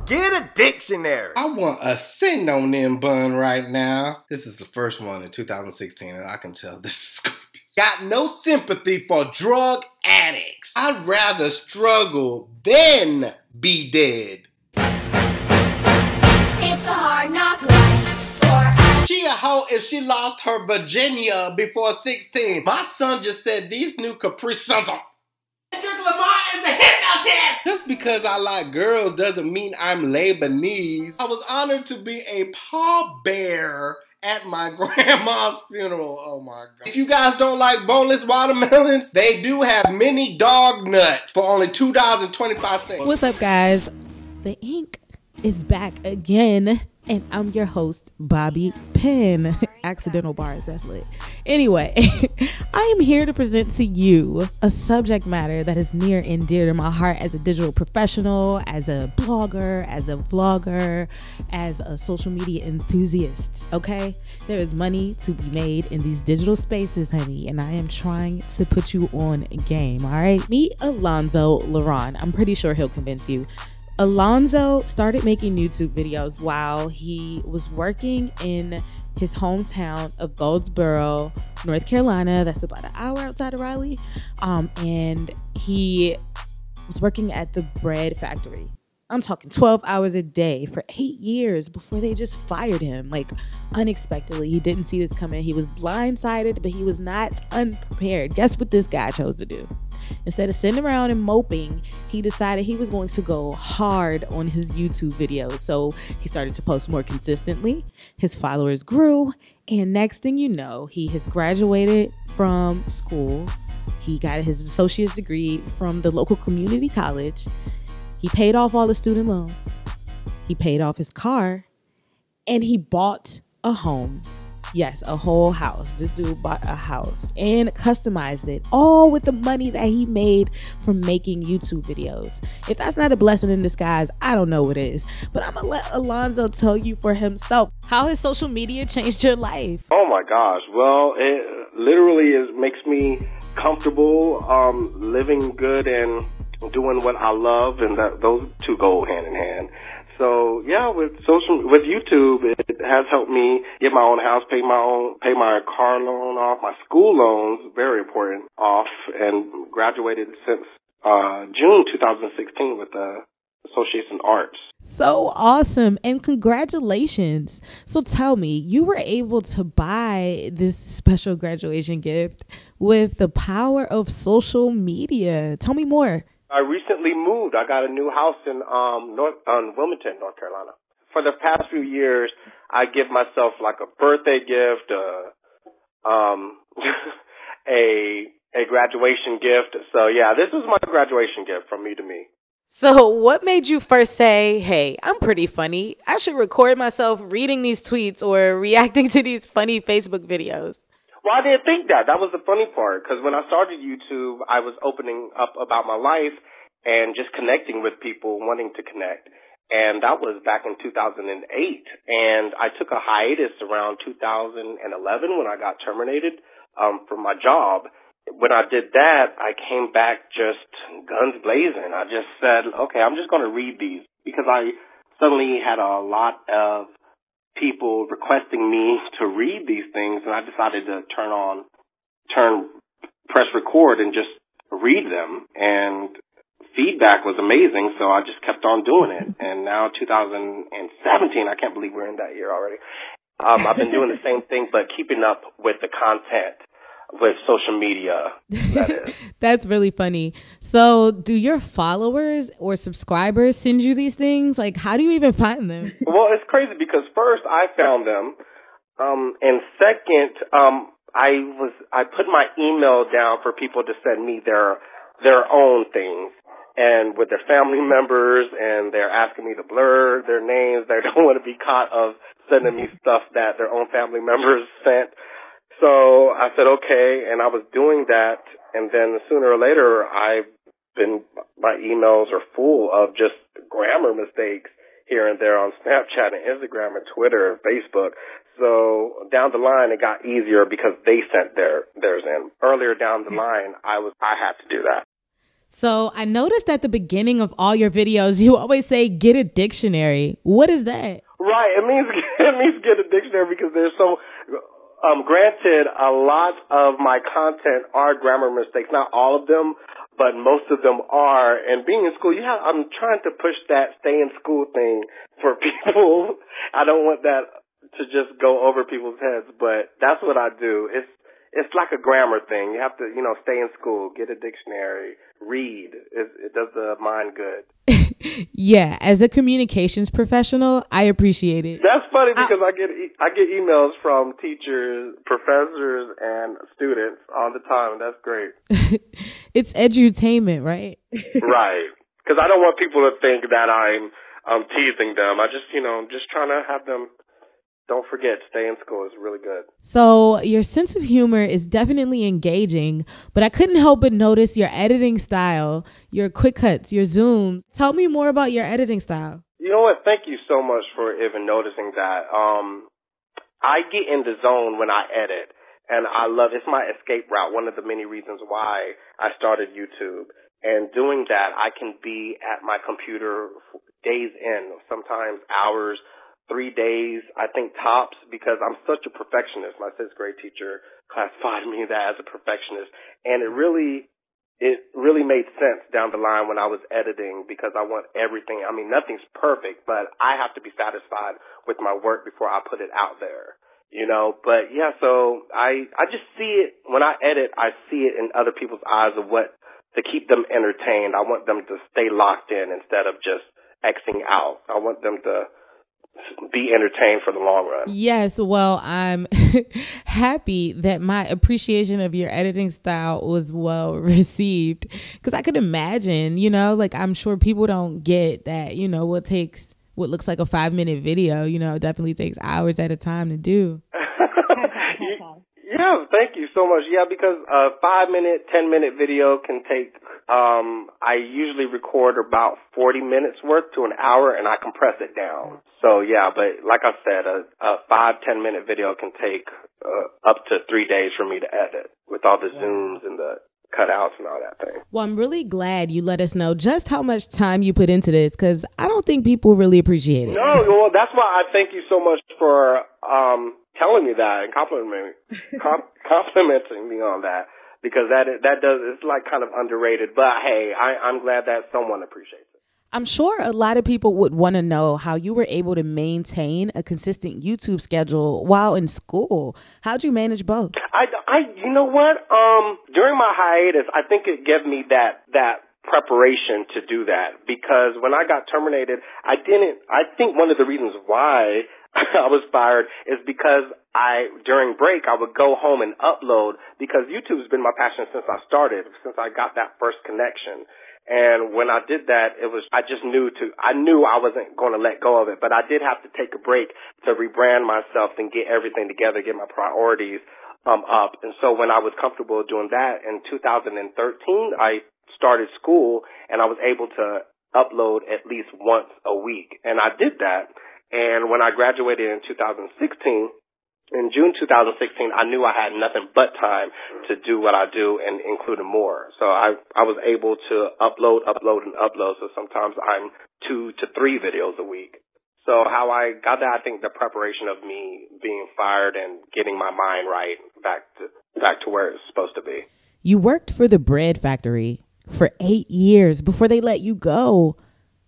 Get a dictionary. I want a synonym bun right now. This is the first one in 2016, and I can tell this is going to be. Got no sympathy for drug addicts. I'd rather struggle than be dead. It's a hard knock life for us. She a hoe if she lost her Virginia before 16. My son just said these new Capri Suns are... Kendrick Lamar is a hypnotist! Just because I like girls doesn't mean I'm Lebanese. I was honored to be a pallbearer at my grandma's funeral. Oh my God. If you guys don't like boneless watermelons, they do have mini dog nuts for only $2.25. What's up, guys? The ink is back again, and I'm your host, Bobby Penn. Accidental bars, that's lit. Anyway, I am here to present to you a subject matter that is near and dear to my heart as a digital professional, as a blogger, as a vlogger, as a social media enthusiast, okay? There is money to be made in these digital spaces, honey, and I am trying to put you on game, all right? Meet Alonzo Lerone. I'm pretty sure he'll convince you. Alonzo started making YouTube videos while he was working in his hometown of Goldsboro, North Carolina. That's about an hour outside of Raleigh. And he was working at the bread factory. I'm talking 12 hours a day for 8 years before they just fired him, like unexpectedly. He didn't see this coming. He was blindsided, but he was not unprepared. Guess what this guy chose to do? Instead of sitting around and moping, he decided he was going to go hard on his YouTube videos. So he started to post more consistently. His followers grew. And next thing you know, he has graduated from school. He got his associate's degree from the local community college. He paid off all the student loans. He paid off his car. And he bought a home. Yes, a whole house. This dude bought a house and customized it, all with the money that he made from making YouTube videos. If that's not a blessing in disguise, I don't know what is. But I'm gonna let Alonzo tell you for himself how his social media changed your life. Oh my gosh. Well, it literally makes me comfortable living good and doing what I love, and those two go hand in hand. So yeah, with YouTube, it has helped me get my own house, pay my car loan off, my school loans, very important, off, and graduated since June 2016 with the Associates in Arts. So awesome, and congratulations. So tell me, you were able to buy this special graduation gift with the power of social media. Tell me more. I recently moved. I got a new house in Wilmington, North Carolina. For the past few years, I give myself like a birthday gift, a graduation gift. So yeah, this was my graduation gift from me to me. So what made you first say, hey, I'm pretty funny. I should record myself reading these tweets or reacting to these funny Facebook videos? Well, I didn't think that. That was the funny part, because when I started YouTube, I was opening up about my life and just connecting with people, wanting to connect. And that was back in 2008. And I took a hiatus around 2011 when I got terminated from my job. When I did that, I came back just guns blazing. I just said, okay, I'm just going to read these, because I suddenly had a lot of people requesting me to read these things, and I decided to press record and just read them, and feedback was amazing, so I just kept on doing it. And now 2017, I can't believe we're in that year already. I've been doing the same thing, but keeping up with the content with social media. That is. That's really funny. So do your followers or subscribers send you these things? Like, how do you even find them? Well, it's crazy, because first I found them, and second, I put my email down for people to send me their own things, and with their family members, and they're asking me to blur their names. They don't want to be caught of sending me stuff that their own family members sent. So I said, okay, and I was doing that, and then sooner or later, my emails are full of just grammar mistakes here and there on Snapchat and Instagram and Twitter and Facebook. So down the line, it got easier because they sent theirs in. Earlier down the line, I had to do that. So I noticed at the beginning of all your videos, you always say, get a dictionary. What is that? Right. It means get a dictionary because there's so, granted, a lot of my content are grammar mistakes. Not all of them, but most of them are. And being in school, I'm trying to push that stay in school thing for people. I don't want that to just go over people's heads, but that's what I do. It's like a grammar thing. You have to, stay in school, get a dictionary, read. It does the mind good. Yeah, as a communications professional, I appreciate it. That's funny because I get emails from teachers, professors, and students all the time. That's great. It's edutainment, right? Right. Because I don't want people to think that I'm teasing them. I just trying to have them. Don't forget, stay in school is really good. So your sense of humor is definitely engaging, but I couldn't help but notice your editing style, your quick cuts, your zooms. Tell me more about your editing style. You know what? Thank you so much for even noticing that. I get in the zone when I edit, and I love it's my escape route. One of the many reasons why I started YouTube. And doing that, I can be at my computer days in, sometimes hours, 3 days, I think tops, because I'm such a perfectionist. My sixth grade teacher classified me that as a perfectionist. And it really made sense down the line when I was editing because I want everything. I mean, nothing's perfect, but I have to be satisfied with my work before I put it out there, But yeah, so I just see it when I edit, I see it in other people's eyes of what to keep them entertained. I want them to stay locked in instead of just Xing out. I want them to be entertained for the long run. Yes, well, I'm happy that my appreciation of your editing style was well received because I could imagine, I'm sure people don't get that, what looks like a 5-minute video, definitely takes hours at a time to do. Yeah, thank you so much. Yeah, because a 5-minute, 10-minute video can take, I usually record about 40 minutes worth to an hour and I compress it down. So yeah, but like I said, a 5-10 minute video can take up to 3 days for me to edit with all the zooms and the cutouts and all that thing. Well, I'm really glad you let us know just how much time you put into this because I don't think people really appreciate it. No, well, that's why I thank you so much for telling me that and complimenting me on that because it's like kind of underrated. But hey, I'm glad that someone appreciates it. I'm sure a lot of people would want to know how you were able to maintain a consistent YouTube schedule while in school. How'd you manage both? You know what? During my hiatus, I think it gave me that preparation to do that because when I got terminated, I think one of the reasons why I was fired is because during break, I would go home and upload because YouTube's been my passion since I started, since I got that first connection. And when I did that, I knew I wasn't going to let go of it, but I did have to take a break to rebrand myself and get everything together, get my priorities up. And so when I was comfortable doing that in 2013, I started school and I was able to upload at least once a week. And I did that. And when I graduated in 2016, in June 2016, I knew I had nothing but time to do what I do and including more. So I was able to upload. So sometimes I'm 2 to 3 videos a week. So how I got that, I think the preparation of me being fired and getting my mind right back to where it's supposed to be. You worked for the bread factory for 8 years before they let you go.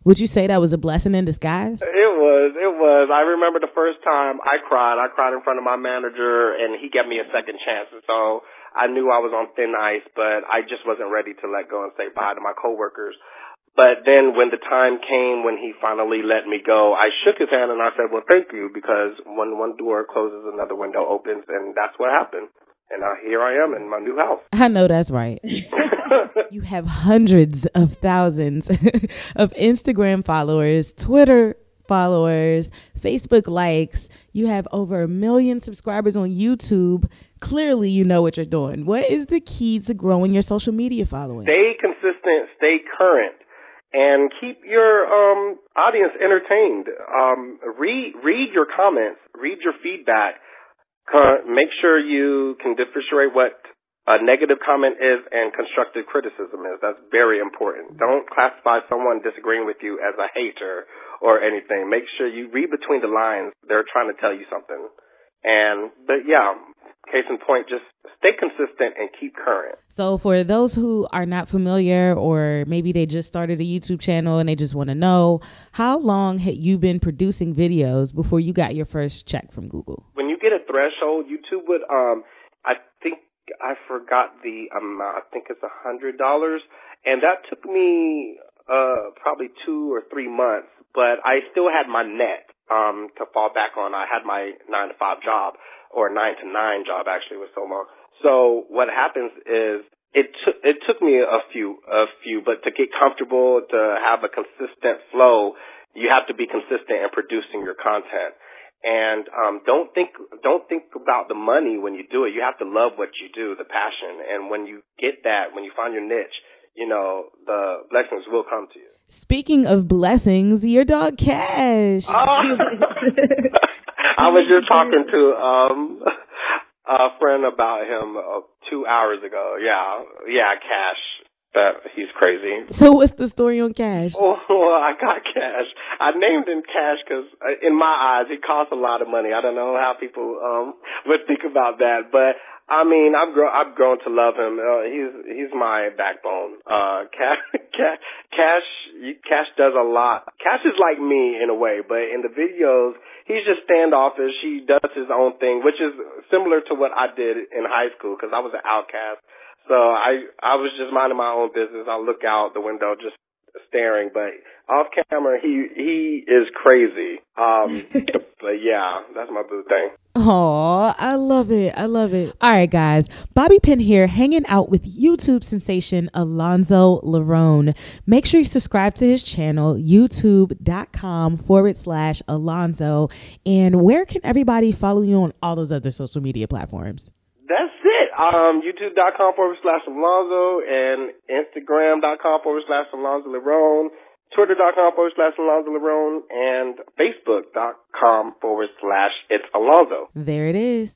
Would you say that was a blessing in disguise? It was. I remember the first time I cried. I cried in front of my manager, and he gave me a second chance. So I knew I was on thin ice, but I just wasn't ready to let go and say bye to my coworkers. But then when the time came when he finally let me go, I shook his hand and I said, well, thank you, because when one door closes, another window opens, and that's what happened. And here I am in my new house. I know that's right. You have hundreds of thousands of Instagram followers, Twitter followers, Facebook likes. You have over 1 million subscribers on YouTube. Clearly, you know what you're doing. What is the key to growing your social media following? Stay consistent, stay current, and keep your audience entertained. Read your comments, read your feedback. Make sure you can differentiate what a negative comment is and constructive criticism is. That's very important. Don't classify someone disagreeing with you as a hater or anything. Make sure you read between the lines. They're trying to tell you something. But yeah, case in point, just stay consistent and keep current. So for those who are not familiar, or maybe they just started a YouTube channel and they just want to know, how long had you been producing videos before you got your first check from Google? When you get a threshold, YouTube would, I forgot the amount. I think it's $100. And that took me probably 2 or 3 months, but I still had my net to fall back on. I had my 9-to-5 job, or 9-to-9 job, actually. It was so long. So what happens is it took me a few, but to get comfortable, to have a consistent flow, you have to be consistent in producing your content. And don't think about the money when you do it. You have to love what you do, the passion. And when you get that, when you find your niche, the blessings will come to you. Speaking of blessings, your dog Cash. I was just talking to a friend about him 2 hours ago. Yeah, Cash. He's crazy. So what's the story on Cash? Well, I got Cash. I named him Cash because, in my eyes, he costs a lot of money. I don't know how people would think about that, but I mean, I've grown to love him. He's my backbone. Cash does a lot. Cash is like me in a way, but in the videos, he's just standoffish. He does his own thing, which is similar to what I did in high school because I was an outcast. So I was just minding my own business. I look out the window just staring, but off camera, he is crazy. But yeah, that's my boo thing. Oh, I love it. I love it. All right, guys. Bobby Penn here, hanging out with YouTube sensation Alonzo Lerone. Make sure you subscribe to his channel, youtube.com/Alonzo. And where can everybody follow you on all those other social media platforms? That's it. YouTube.com/Alonzo and Instagram.com/Alonzo Lerone, Twitter.com/Alonzo Lerone, and Facebook.com/It's Alonzo. There it is.